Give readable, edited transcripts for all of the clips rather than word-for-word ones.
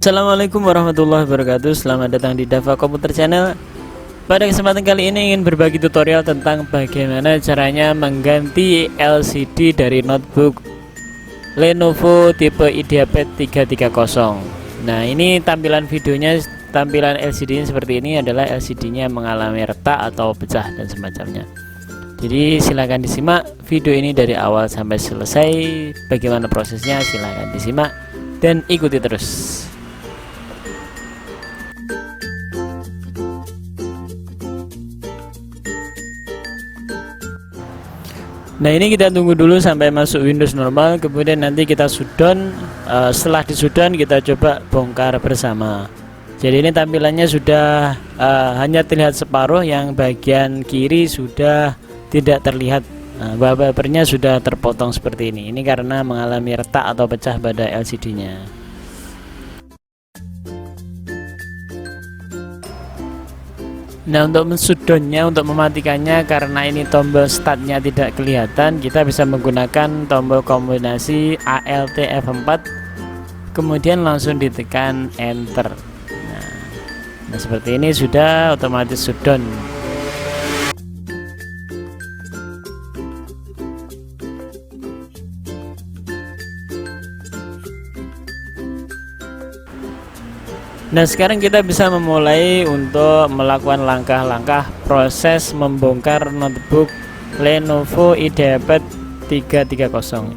Assalamualaikum warahmatullahi wabarakatuh. Selamat datang di Dava Komputer Channel. Pada kesempatan kali ini ingin berbagi tutorial tentang bagaimana caranya mengganti LCD dari notebook Lenovo tipe IdeaPad 330. Nah, ini tampilan videonya, tampilan LCD seperti ini adalah LCD-nya mengalami retak atau pecah dan semacamnya. Jadi silahkan disimak video ini dari awal sampai selesai. Bagaimana prosesnya silahkan disimak dan ikuti terus. Nah, ini kita tunggu dulu sampai masuk Windows normal, kemudian nanti kita shutdown. Setelah di shutdown kita coba bongkar bersama. Jadi ini tampilannya sudah hanya terlihat separuh, yang bagian kiri sudah tidak terlihat. Wallpapernya sudah terpotong seperti ini. Ini karena mengalami retak atau pecah pada LCD-nya. Nah, untuk men-shutdownnya, untuk mematikannya, karena ini tombol startnya tidak kelihatan, kita bisa menggunakan tombol kombinasi Alt F4, kemudian langsung ditekan enter. Nah, seperti ini sudah otomatis shutdown. Nah, sekarang kita bisa memulai untuk melakukan langkah-langkah proses membongkar notebook Lenovo IdeaPad 330.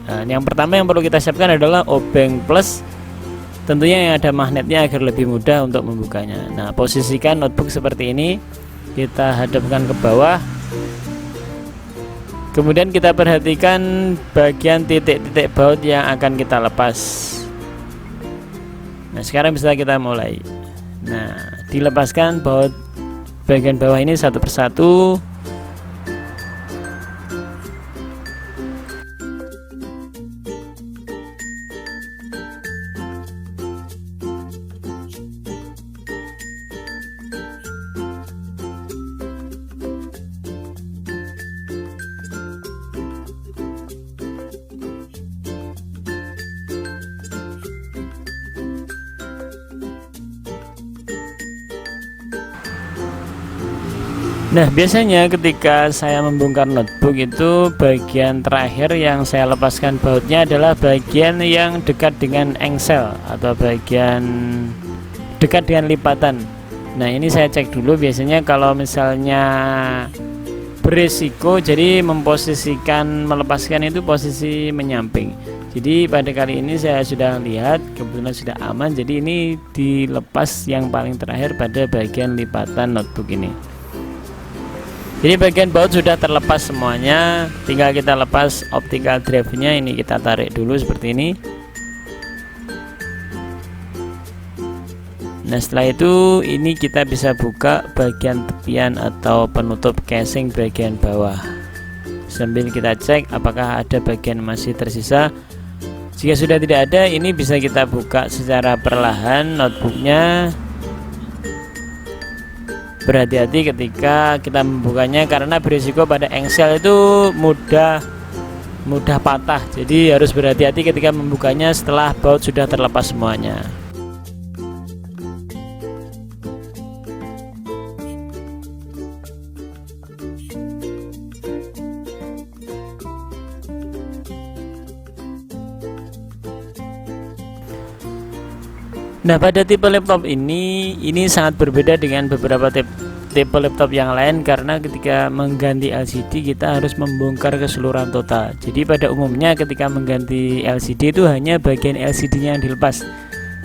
Nah, yang pertama yang perlu kita siapkan adalah obeng plus, tentunya yang ada magnetnya agar lebih mudah untuk membukanya. Nah, posisikan notebook seperti ini, kita hadapkan ke bawah, kemudian kita perhatikan bagian titik-titik baut yang akan kita lepas. Nah, sekarang bisa kita mulai. Nah, dilepaskan baut bagian bawah ini satu persatu. Nah, biasanya ketika saya membongkar notebook itu bagian terakhir yang saya lepaskan bautnya adalah bagian yang dekat dengan engsel atau bagian dekat dengan lipatan. Nah, ini saya cek dulu. Biasanya kalau misalnya beresiko, jadi memposisikan melepaskan itu posisi menyamping. Jadi pada kali ini saya sudah lihat kebetulan sudah aman, jadi ini dilepas yang paling terakhir pada bagian lipatan notebook ini. Jadi bagian baut sudah terlepas semuanya, tinggal kita lepas optical drive-nya. Ini kita tarik dulu seperti ini. Nah, setelah itu ini kita bisa buka bagian tepian atau penutup casing bagian bawah, sambil kita cek apakah ada bagian masih tersisa. Jika sudah tidak ada, ini bisa kita buka secara perlahan notebooknya. Berhati-hati ketika kita membukanya karena berisiko pada engsel itu mudah patah. Jadi harus berhati-hati ketika membukanya setelah baut sudah terlepas semuanya. Nah, pada tipe laptop ini sangat berbeda dengan beberapa tipe laptop yang lain, karena ketika mengganti LCD kita harus membongkar keseluruhan total. Jadi pada umumnya ketika mengganti LCD itu hanya bagian LCD-nya yang dilepas.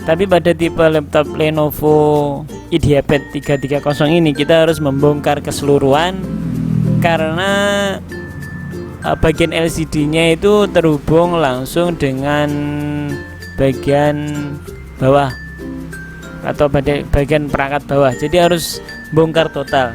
Tapi pada tipe laptop Lenovo IdeaPad 330 ini kita harus membongkar keseluruhan, karena bagian LCD-nya itu terhubung langsung dengan bagian bawah atau bagian perangkat bawah, jadi harus bongkar total.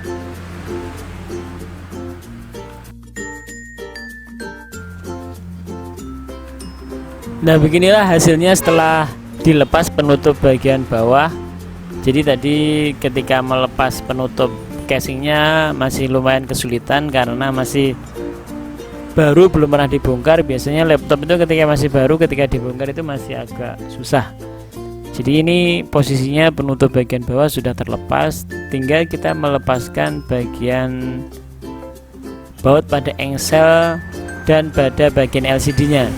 Nah, beginilah hasilnya setelah dilepas penutup bagian bawah. Jadi tadi ketika melepas penutup casingnya masih lumayan kesulitan karena masih baru, belum pernah dibongkar. Biasanya laptop itu ketika masih baru, ketika dibongkar itu masih agak susah. Jadi ini posisinya penutup bagian bawah sudah terlepas, tinggal kita melepaskan bagian baut pada engsel dan pada bagian LCD nya.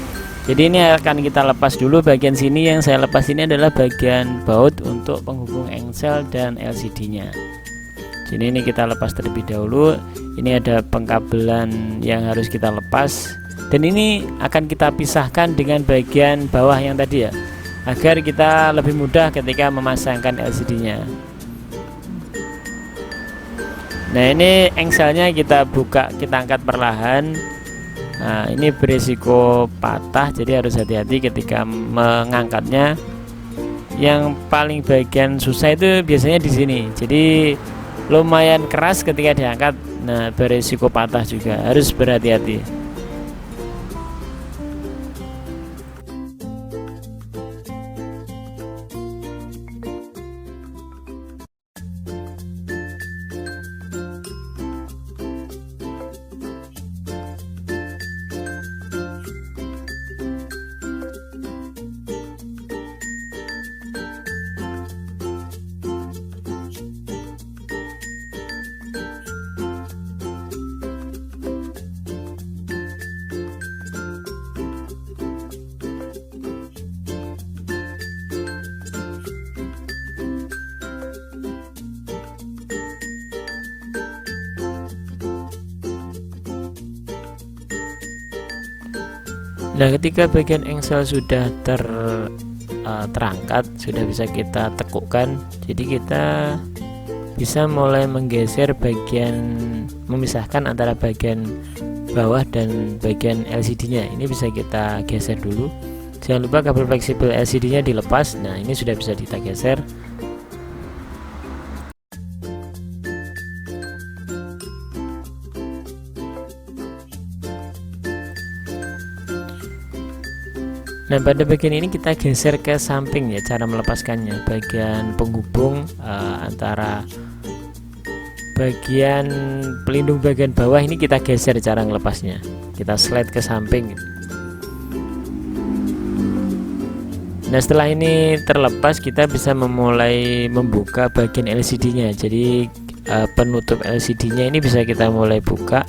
Jadi ini akan kita lepas dulu. Bagian sini yang saya lepas ini adalah bagian baut untuk penghubung engsel dan LCD nya. Jadi ini kita lepas terlebih dahulu. Ini ada pengkabelan yang harus kita lepas, dan ini akan kita pisahkan dengan bagian bawah yang tadi ya, agar kita lebih mudah ketika memasangkan LCD-nya. Nah, ini engselnya kita buka, kita angkat perlahan. Nah, ini berisiko patah, jadi harus hati-hati ketika mengangkatnya. Yang paling bagian susah itu biasanya di sini. Jadi lumayan keras ketika diangkat. Nah, berisiko patah juga, harus berhati-hati. Nah, ketika bagian engsel sudah terangkat, sudah bisa kita tekukkan, jadi kita bisa mulai menggeser bagian, memisahkan antara bagian bawah dan bagian LCD-nya. Ini bisa kita geser dulu. Jangan lupa kabel fleksibel LCD-nya dilepas. Nah, ini sudah bisa kita geser. Nah, pada bagian ini kita geser ke samping ya, cara melepaskannya. Bagian penghubung antara bagian pelindung bagian bawah ini kita geser cara melepasnya. Kita slide ke samping. Nah, setelah ini terlepas, kita bisa memulai membuka bagian LCD-nya. Jadi penutup LCD-nya ini bisa kita mulai buka.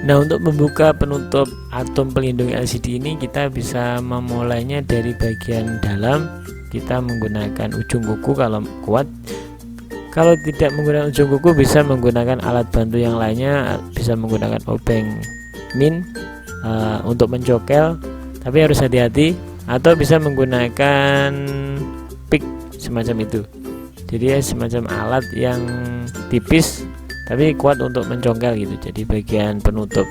Nah, untuk membuka penutup atom pelindung LCD ini, kita bisa memulainya dari bagian dalam. Kita menggunakan ujung kuku kalau kuat. Kalau tidak menggunakan ujung kuku, bisa menggunakan alat bantu yang lainnya, bisa menggunakan obeng min untuk mencokel, tapi harus hati-hati. Atau bisa menggunakan pick semacam itu. Jadi semacam alat yang tipis tapi kuat untuk mencongkel gitu, jadi bagian penutup.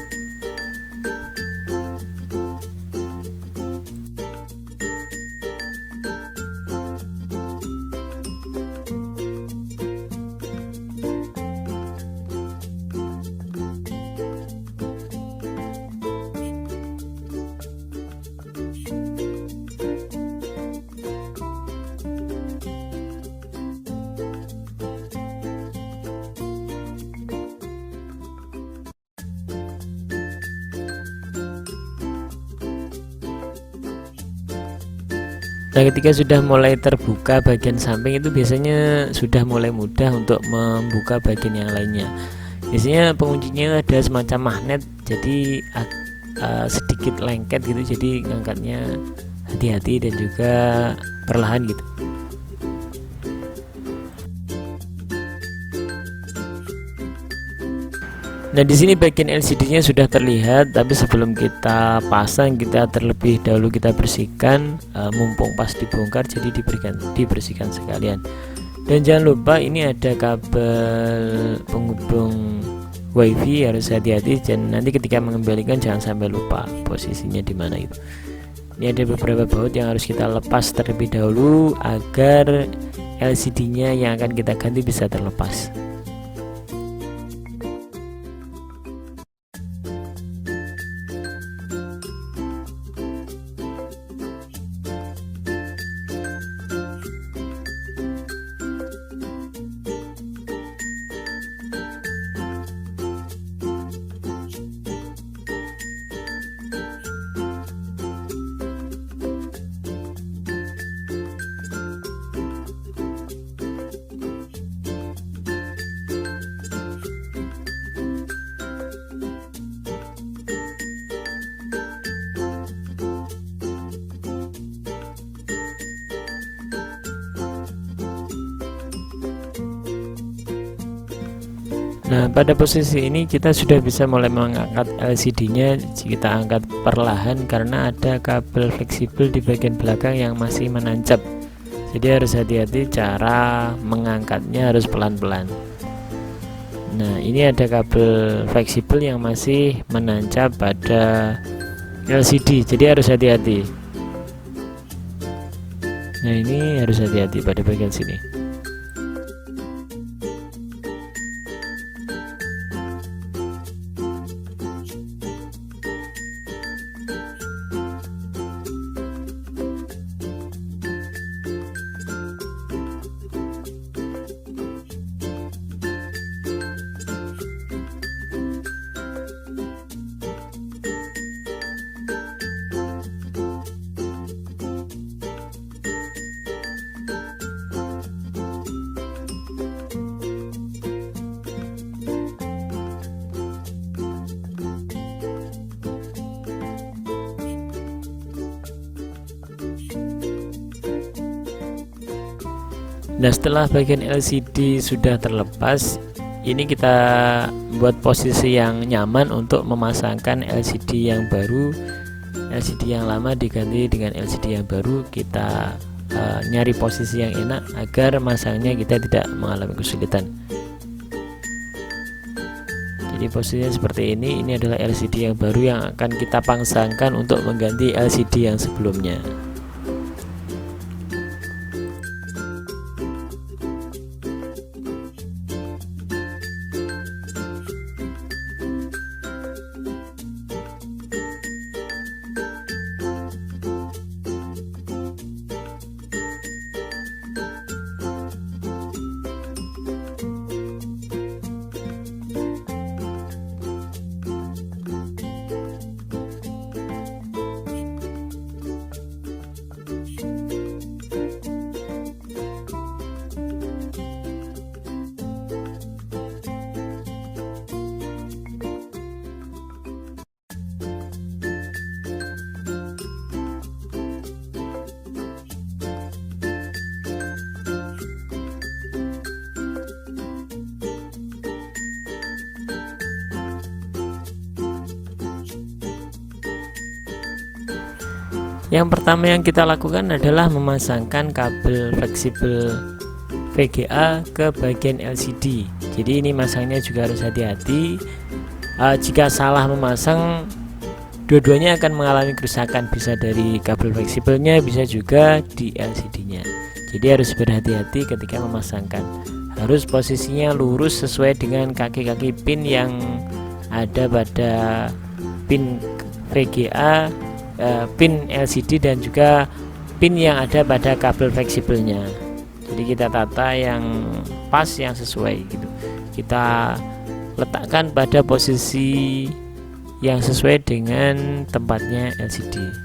Nah, ketika sudah mulai terbuka bagian samping itu biasanya sudah mulai mudah untuk membuka bagian yang lainnya. Biasanya penguncinya ada semacam magnet, jadi sedikit lengket gitu, jadi ngangkatnya hati-hati dan juga perlahan gitu. Nah, di sini bagian LCD-nya sudah terlihat, tapi sebelum kita pasang, kita terlebih dahulu kita bersihkan, mumpung pas dibongkar, jadi dibersihkan sekalian. Dan jangan lupa ini ada kabel penghubung WiFi, harus hati-hati, dan nanti ketika mengembalikan jangan sampai lupa posisinya di mana itu. Ini ada beberapa baut yang harus kita lepas terlebih dahulu agar LCD-nya yang akan kita ganti bisa terlepas. Nah, pada posisi ini kita sudah bisa mulai mengangkat LCD-nya. Kita angkat perlahan karena ada kabel fleksibel di bagian belakang yang masih menancap. Jadi harus hati-hati, cara mengangkatnya harus pelan-pelan. Nah, ini ada kabel fleksibel yang masih menancap pada LCD, jadi harus hati-hati. Nah, ini harus hati-hati pada bagian sini. Nah, setelah bagian LCD sudah terlepas, ini kita buat posisi yang nyaman untuk memasangkan LCD yang baru. LCD yang lama diganti dengan LCD yang baru. Kita nyari posisi yang enak agar masangnya kita tidak mengalami kesulitan. Jadi posisinya seperti ini. Ini adalah LCD yang baru yang akan kita pasangkan untuk mengganti LCD yang sebelumnya. Yang pertama yang kita lakukan adalah memasangkan kabel fleksibel VGA ke bagian LCD. Jadi ini masangnya juga harus hati-hati. Jika salah memasang, dua-duanya akan mengalami kerusakan, bisa dari kabel fleksibelnya, bisa juga di LCD-nya. Jadi harus berhati-hati ketika memasangkan. Harus posisinya lurus sesuai dengan kaki-kaki pin yang ada pada pin VGA, pin LCD, dan juga pin yang ada pada kabel fleksibelnya. Jadi kita tata yang pas, yang sesuai gitu. Kita letakkan pada posisi yang sesuai dengan tempatnya LCD.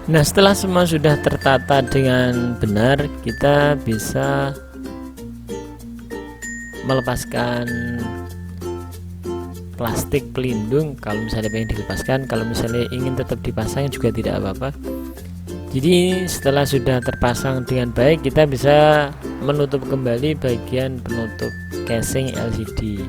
Nah, setelah semua sudah tertata dengan benar, kita bisa melepaskan plastik pelindung kalau misalnya ingin dilepaskan. Kalau misalnya ingin tetap dipasang juga tidak apa-apa. Jadi setelah sudah terpasang dengan baik, kita bisa menutup kembali bagian penutup casing LCD.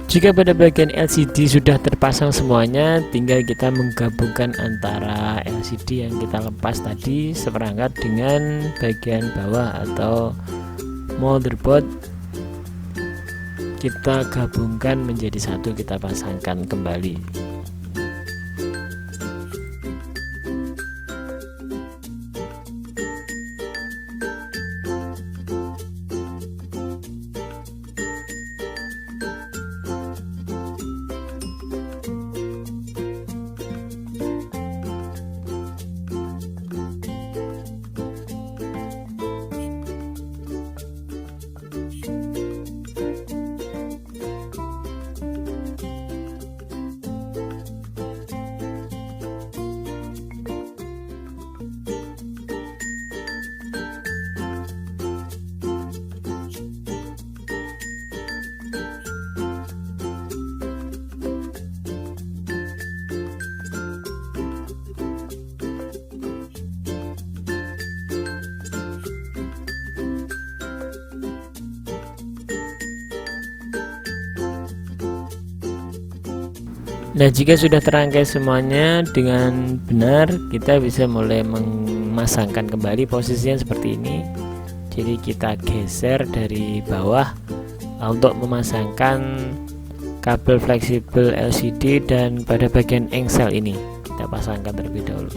Jika pada bagian LCD sudah terpasang semuanya, tinggal kita menggabungkan antara LCD yang kita lepas tadi seperangkat dengan bagian bawah atau motherboard. Kita gabungkan menjadi satu, kita pasangkan kembali. Nah, jika sudah terangkai semuanya dengan benar, kita bisa mulai memasangkan kembali posisinya seperti ini. Jadi kita geser dari bawah untuk memasangkan kabel fleksibel LCD, dan pada bagian engsel ini kita pasangkan terlebih dahulu.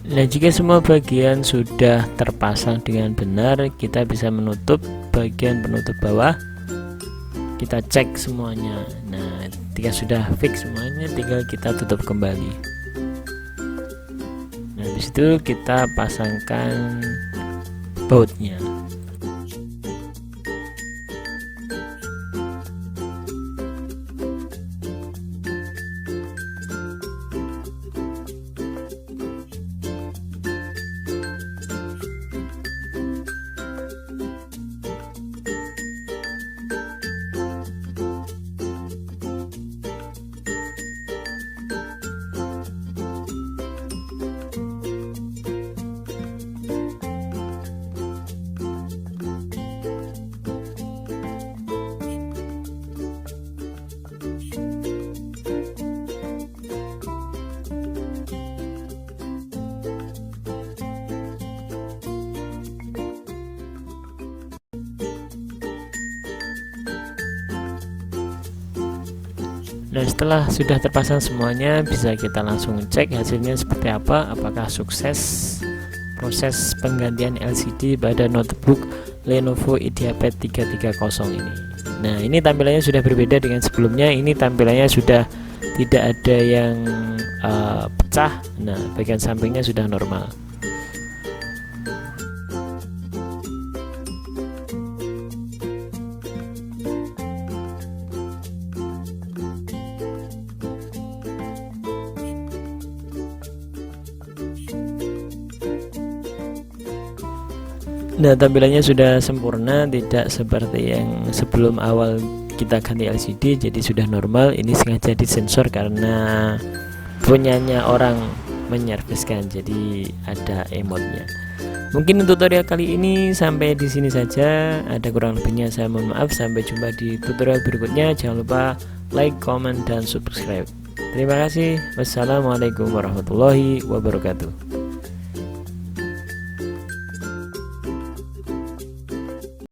Nah, jika semua bagian sudah terpasang dengan benar, kita bisa menutup bagian penutup bawah. Kita cek semuanya. Nah, ketika sudah fix semuanya, tinggal kita tutup kembali. Nah, habis itu kita pasangkan bautnya. Dan setelah sudah terpasang semuanya, bisa kita langsung cek hasilnya seperti apa, apakah sukses proses penggantian LCD pada notebook Lenovo IdeaPad 330 ini. Nah, ini tampilannya sudah berbeda dengan sebelumnya. Ini tampilannya sudah tidak ada yang pecah. Nah, bagian sampingnya sudah normal. Nah, tampilannya sudah sempurna, tidak seperti yang sebelum awal kita ganti LCD, jadi sudah normal. Ini sengaja disensor karena punyanya orang menyerviskan, jadi ada emotnya. Mungkin tutorial kali ini sampai di sini saja. Ada kurang lebihnya saya mohon maaf. Sampai jumpa di tutorial berikutnya. Jangan lupa like, comment, dan subscribe. Terima kasih. Wassalamualaikum warahmatullahi wabarakatuh.